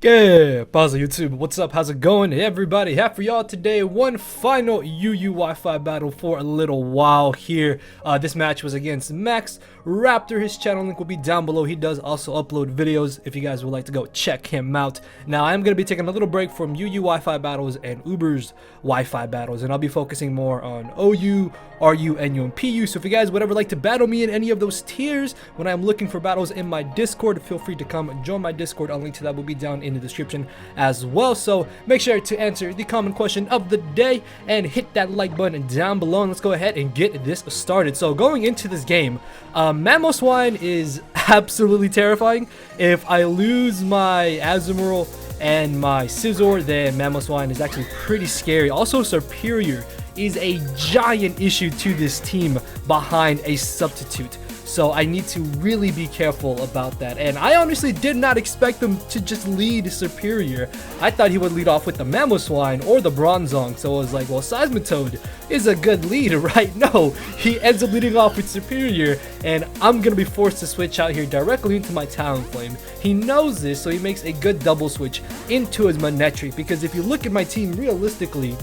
Okay, pause YouTube. What's up? How's it going, everybody? Have for y'all today one final UU Wi-Fi battle for a little while here. This match was against Max Raptor. His channel link will be down below. He does also upload videos if you guys would like to go check him out. Now, I'm going to be taking a little break from UU Wi-Fi battles and Uber's Wi-Fi battles, and I'll be focusing more on OU, RU, NU, and PU. So if you guys would ever like to battle me in any of those tiers when I'm looking for battles in my Discord, feel free to come join my Discord. A link to that will be down in the description as well. So make sure to answer the common question of the day and hit that like button down below, and let's go ahead and get this started. So going into this game, Mammo Swine is absolutely terrifying. If I lose my Azumarill and my Scizor, then Mammo Swine is actually pretty scary. Also, Superior is a giant issue to this team behind a substitute. So I need to really be careful about that. And I honestly did not expect him to just lead Superior. I thought he would lead off with the Mamoswine or the Bronzong. So I was like, well, Seismitoad is a good lead, right? No, he ends up leading off with Superior, and I'm going to be forced to switch out here directly into my Talonflame. He knows this, so he makes a good double switch into his Manectric, because if you look at my team realistically,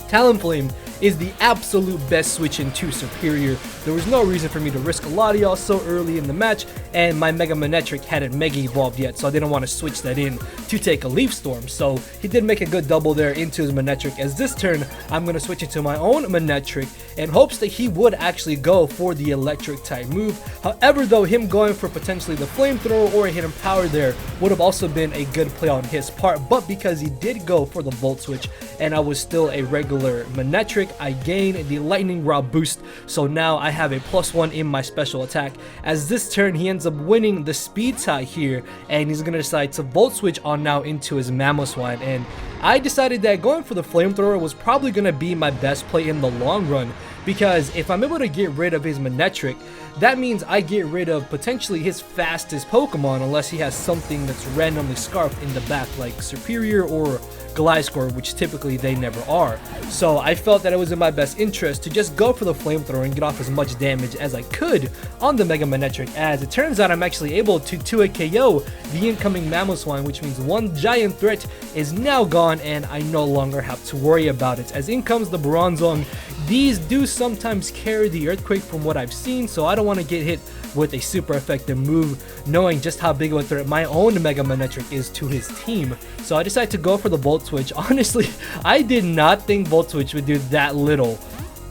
Talonflame is the absolute best switch into Superior. There was no reason for me to risk a lot of y'all so early in the match, and my Mega Manectric hadn't Mega Evolved yet, so I didn't want to switch that in to take a Leaf Storm. So he did make a good double there into his Manectric, as this turn I'm going to switch into my own Manectric in hopes that he would actually go for the Electric type move. However, though, him going for potentially the Flamethrower or a Hidden Power there would have also been a good play on his part, but because he did go for the Volt Switch and I was still a regular Manectric, I gained the Lightning Rod boost, so now I have a +1 in my special attack. As this turn he ends up winning the speed tie here, and he's gonna decide to Volt Switch on now into his Mamoswine, and I decided that going for the Flamethrower was probably gonna be my best play in the long run, because if I'm able to get rid of his Manectric, that means I get rid of potentially his fastest Pokemon, unless he has something that's randomly scarfed in the back like Superior or Gliscor, which typically they never are. So I felt that it was in my best interest to just go for the Flamethrower and get off as much damage as I could on the Mega Manectric. As it turns out, I'm actually able to 2-hit KO the incoming Mamoswine, which means one giant threat is now gone and I no longer have to worry about it. As in comes the Bronzong. These do sometimes carry the Earthquake from what I've seen, so I don't want to get hit with a super effective move, knowing just how big of a threat my own Mega Manectric is to his team. So I decided to go for the Volt Switch. Honestly, I did not think Volt Switch would do that little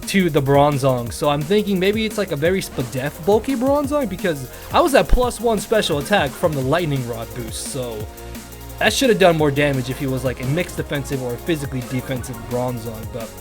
to the Bronzong, so I'm thinking maybe it's like a very Spadef bulky Bronzong, because I was at +1 special attack from the Lightning Rod boost, so that should have done more damage if he was like a mixed defensive or a physically defensive Bronzong. But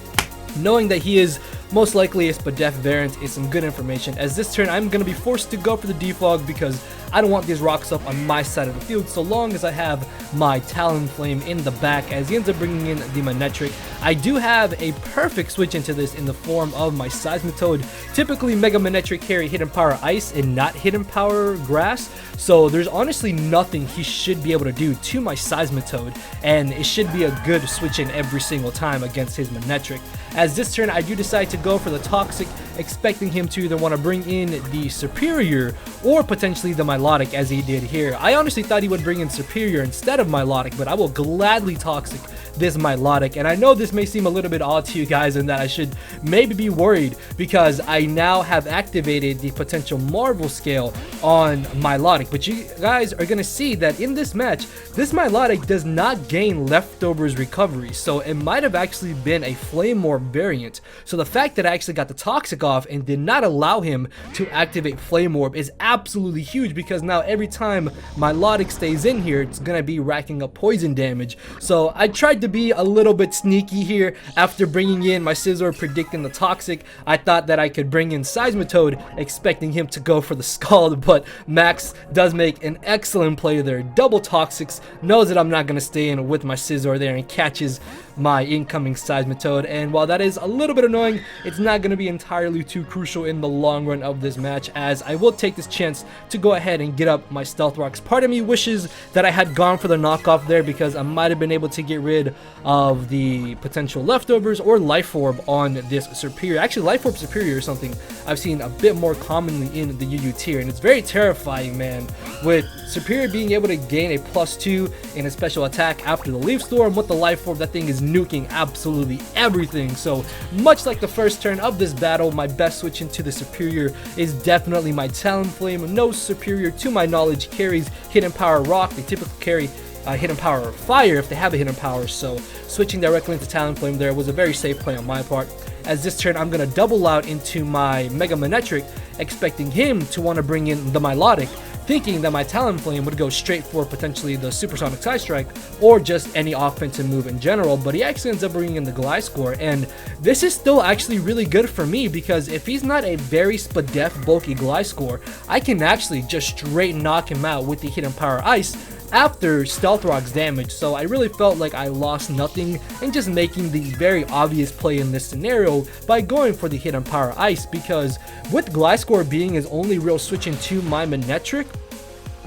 knowing that he is most likely a Spadef variant is some good information. As this turn I'm going to be forced to go for the DAWG, because I don't want these rocks up on my side of the field so long as I have my Talonflame in the back, as he ends up bringing in the Manectric. I do have a perfect switch into this in the form of my Seismitoad. Typically Mega Manectric carry Hidden Power Ice and not Hidden Power Grass, so there's honestly nothing he should be able to do to my Seismitoad, and it should be a good switch in every single time against his Manectric. As this turn I do decide to go for the Toxic, expecting him to either want to bring in the Superior or potentially the Milotic, as he did here. I honestly thought he would bring in Superior instead of Milotic, but I will gladly Toxic this Milotic. And I know this may seem a little bit odd to you guys, and that I should maybe be worried, because I now have activated the potential Marvel scale on Milotic, but you guys are going to see that in this match, this Milotic does not gain Leftovers recovery, so it might have actually been a Flame Orb variant. So the fact that I actually got the Toxic off and did not allow him to activate Flame Orb is absolutely huge, because now every time Milotic stays in here, it's going to be racking up poison damage. So I tried to be a little bit sneaky here. After bringing in my Scizor, predicting the Toxic, I thought that I could bring in Seismitoad, expecting him to go for the Scald, but Max does make an excellent play there. Double Toxics, knows that I'm not going to stay in with my Scizor there, and catches my incoming Seismitoad, and while that is a little bit annoying, it's not going to be entirely too crucial in the long run of this match, as I will take this chance to go ahead and get up my Stealth Rocks. Part of me wishes that I had gone for the knockoff there, because I might have been able to get rid of the potential leftovers or Life Orb on this Superior. Actually, Life Orb Superior is something I've seen a bit more commonly in the UU tier, and it's very terrifying, man, with Superior being able to gain a +2 in a special attack after the Leaf Storm. With the Life Orb, that thing is nuking absolutely everything. So much like the first turn of this battle, my best switch into the Superior is definitely my Talonflame. No Superior, to my knowledge, carries Hidden Power Rock. They typically carry Hidden Power Fire if they have a Hidden Power, so switching directly into Talonflame there was a very safe play on my part. As this turn, I'm going to double out into my Mega Manectric, expecting him to want to bring in the Milotic, thinking that my Talonflame would go straight for potentially the Supersonic Side Strike or just any offensive move in general, but he actually ends up bringing in the Gliscor, and this is still actually really good for me, because if he's not a very spadef bulky Gliscor, I can actually just straight knock him out with the Hidden Power Ice after Stealth Rock's damage. So I really felt like I lost nothing in just making the very obvious play in this scenario by going for the Hidden Power Ice, because with Gliscor being his only real switch into my Manectric,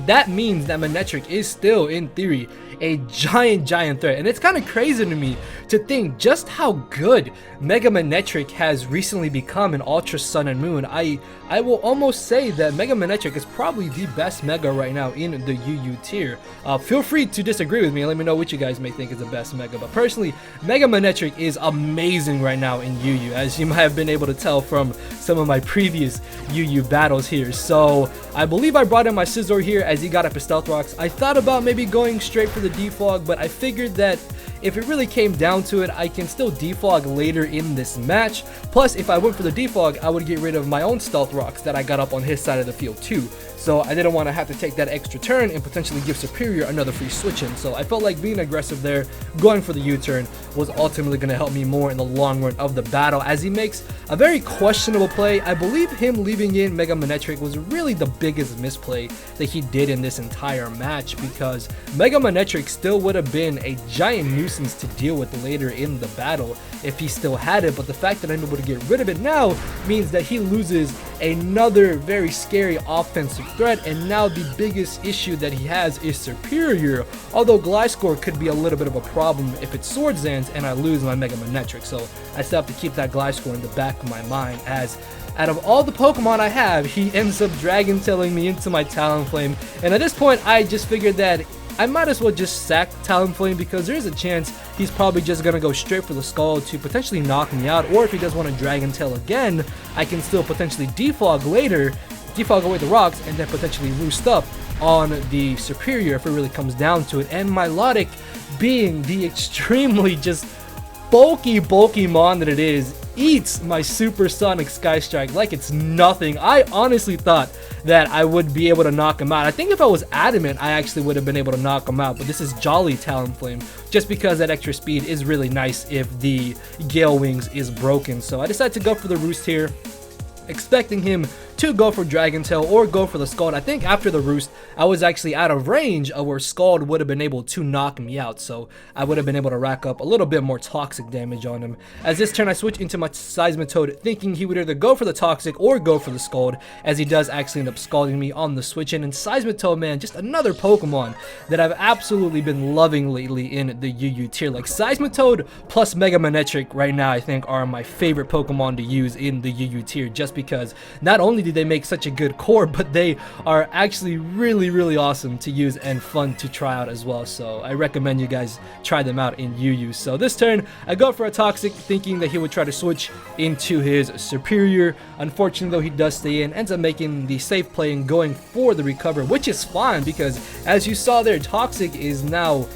that means that Manectric is still, in theory, a giant threat. And it's kind of crazy to me to think just how good Mega Manectric has recently become in Ultra Sun and Moon. I will almost say that Mega Manectric is probably the best Mega right now in the UU tier. Feel free to disagree with me and let me know what you guys may think is the best Mega, but personally, Mega Manectric is amazing right now in UU, as you might have been able to tell from some of my previous UU battles here. So I believe I brought in my Scizor here as he got up his Stealth Rocks. I thought about maybe going straight for the defog, but I figured that if it really came down to it, I can still defog later in this match. Plus, if I went for the defog, I would get rid of my own Stealth Rocks that I got up on his side of the field too. So I didn't want to have to take that extra turn and potentially give Superior another free switch in. So I felt like being aggressive there, going for the U-turn, was ultimately going to help me more in the long run of the battle, as he makes a very questionable play. I believe him leaving in Mega Manectric was really the biggest misplay that he did in this entire match, because Mega Manectric still would have been a giant nuisance to deal with later in the battle if he still had it, but the fact that I'm able to get rid of it now means that he loses another very scary offensive threat, and now the biggest issue that he has is Superior, although Gliscor could be a little bit of a problem if it's Sword Zans and I lose my Mega Manectric, so I still have to keep that Gliscor in the back of my mind, as out of all the Pokemon I have, he ends up Dragon Tailing me into my Talonflame, and at this point I just figured that I might as well just sack Talonflame, because there's a chance he's probably just going to go straight for the Skull to potentially knock me out, or if he does want to Dragon Tail again, I can still potentially defog later, defog away the rocks, and then potentially roost up on the Superior if it really comes down to it. And Milotic, being the extremely just bulky mon that it is, eats my Supersonic Sky Strike like it's nothing. I honestly thought that I would be able to knock him out. I think if I was adamant, I actually would have been able to knock him out, but this is Jolly Talonflame, just because that extra speed is really nice if the Gale Wings is broken. So I decided to go for the Roost here, expecting him to go for Dragon Tail or go for the Scald. I think after the Roost, I was actually out of range of where Scald would have been able to knock me out, so I would have been able to rack up a little bit more toxic damage on him. As this turn, I switch into my Seismitoad, thinking he would either go for the Toxic or go for the Scald, as he does actually end up scalding me on the switch in. And Seismitoad, man, just another Pokemon that I've absolutely been loving lately in the UU tier. Like, Seismitoad plus Mega Manectric right now, I think, are my favorite Pokemon to use in the UU tier, just because not only do they make such a good core, but they are actually really awesome to use and fun to try out as well. So I recommend you guys try them out in UU. So this turn, I go for a Toxic, thinking that he would try to switch into his Superior. Unfortunately, though, he does stay in, ends up making the safe play and going for the Recover, which is fine, because as you saw there, Toxic is now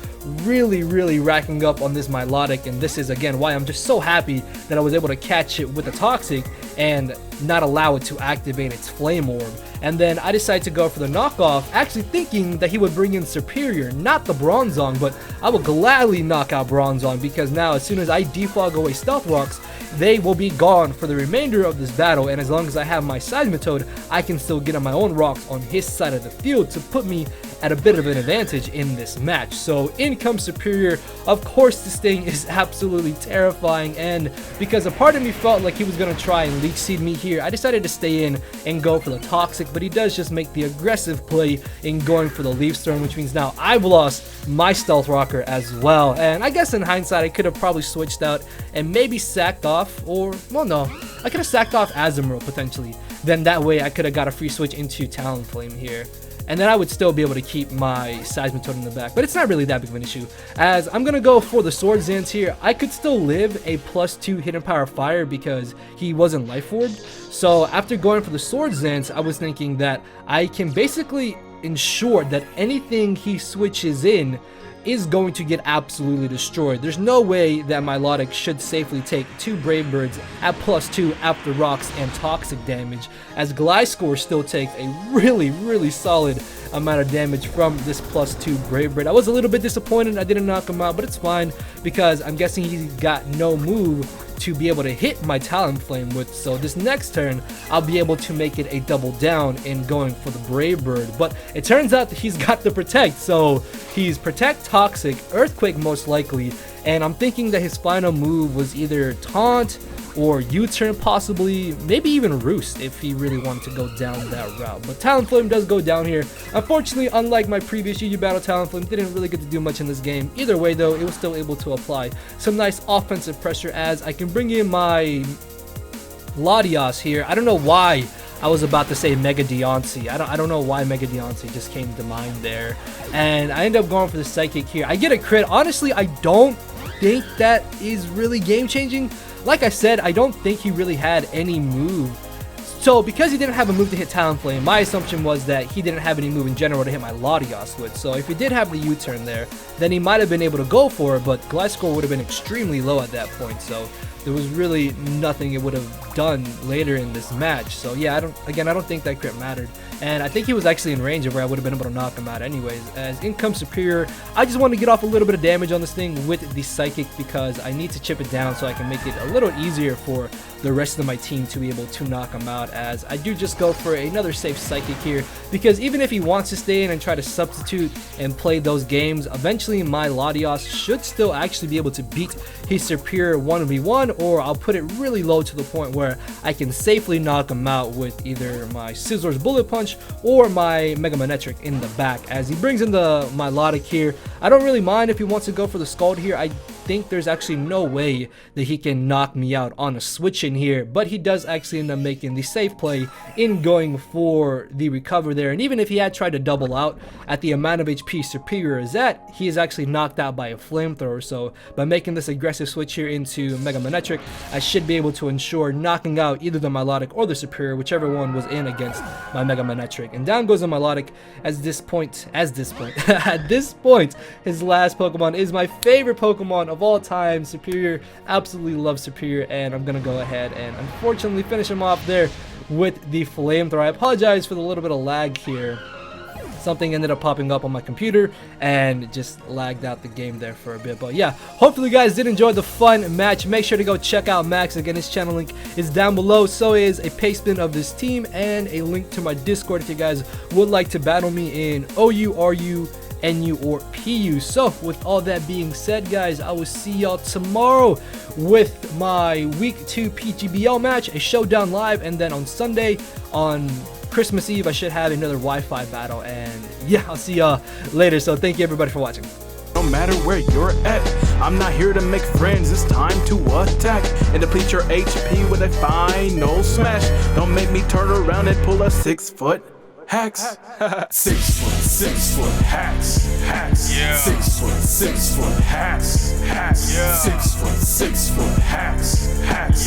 really racking up on this Milotic, and this is again why I'm just so happy that I was able to catch it with the Toxic and not allow it to activate its Flame Orb. And then I decided to go for the knockoff, actually thinking that he would bring in Superior, not the Bronzong, but I will gladly knock out Bronzong, because now as soon as I defog away Stealth Rocks, they will be gone for the remainder of this battle, and as long as I have my Seismitoad, I can still get on my own rocks on his side of the field to put me at a bit of an advantage in this match. So in comes Superior. Of course this thing is absolutely terrifying, and because a part of me felt like he was going to try and leech seed me here, I decided to stay in and go for the Toxic, but he does just make the aggressive play in going for the Leaf Storm, which means now I've lost my Stealth Rocker as well. And I guess in hindsight I could have probably switched out and maybe sacked off, or well, no, I could have sacked off Azumarill potentially. Then that way I could have got a free switch into Talonflame here, and then I would still be able to keep my Seismitoad in the back. But it's not really that big of an issue, as I'm gonna go for the Sword Zans here. I could still live a +2 hidden power fire because he wasn't life orbed. So after going for the Sword Zans, I was thinking that I can basically ensure that anything he switches in is going to get absolutely destroyed. There's no way that my Milotic should safely take 2 Brave Birds at +2 after rocks and toxic damage, as Gliscor still takes a really solid amount of damage from this +2 Brave Bird. I was a little bit disappointed I didn't knock him out, but it's fine because I'm guessing he's got no move to be able to hit my Talonflame with, so this next turn I'll be able to make it a double down in going for the Brave Bird. But it turns out that he's got the Protect, so he's Protect, Toxic, Earthquake most likely, and I'm thinking that his final move was either Taunt or U-turn possibly, maybe even Roost if he really wanted to go down that route. But Talonflame does go down here. Unfortunately, unlike my previous UU battle, Talonflame didn't really get to do much in this game. Either way though, it was still able to apply some nice offensive pressure, as I can bring in my Latias here. I don't know why I was about to say Mega Deontay. I don't know why Mega Deontay just came to mind there. And I end up going for the Psychic here. I get a crit. Honestly, I don't think that is really game changing. Like I said, I don't think he really had any move. So because he didn't have a move to hit Talonflame, my assumption was that he didn't have any move in general to hit my Latias with. So if he did have the U-turn there, then he might have been able to go for it, but Gliscor would have been extremely low at that point. So there was really nothing it would have done later in this match. So yeah, I don't think that crit mattered. And I think he was actually in range of where I would have been able to knock him out anyways. As in comes Superior, I just want to get off a little bit of damage on this thing with the Psychic because I need to chip it down so I can make it a little easier for the rest of my team to be able to knock him out, as I do just go for another safe Psychic here, because even if he wants to stay in and try to substitute and play those games, eventually my Latias should still actually be able to beat his Superior 1v1, or I'll put it really low to the point where I can safely knock him out with either my Scizor's Bullet Punch or my Mega Manectric in the back. As he brings in the Milotic here, I don't really mind if he wants to go for the Scald here. I think there's actually no way that he can knock me out on a switch in here, but he does actually end up making the safe play in going for the recover there. And even if he had tried to double out at the amount of HP Superior is at, he is actually knocked out by a Flamethrower. So by making this aggressive switch here into Mega Manectric, I should be able to ensure knocking out either the Milotic or the Superior, whichever one was in against my Mega Manectric. And down goes the Milotic at this point, his last Pokemon is my favorite Pokemon of all time. Superior, absolutely love Superior, and I'm gonna go ahead and unfortunately finish him off there with the Flamethrower. I apologize for the little bit of lag here. Something ended up popping up on my computer and just lagged out the game there for a bit. But yeah, hopefully you guys did enjoy the fun match. Make sure to go check out Max. Again, his channel link is down below. So is a paste of this team and a link to my Discord if you guys would like to battle me in OU, RU, NU, or PU. So with all that being said, guys, I will see y'all tomorrow with my week 2 PGBL match, a showdown live, and then on Sunday on Christmas Eve I should have another Wi-Fi battle. And yeah, I'll see y'all later. So thank you everybody for watching. No matter where you're at, I'm not here to make friends, it's time to attack and deplete your HP with a final smash. Don't make me turn around and pull a 6-foot hacks. 6 foot hacks, yeah. 6 foot hacks, yeah. 6 foot hacks,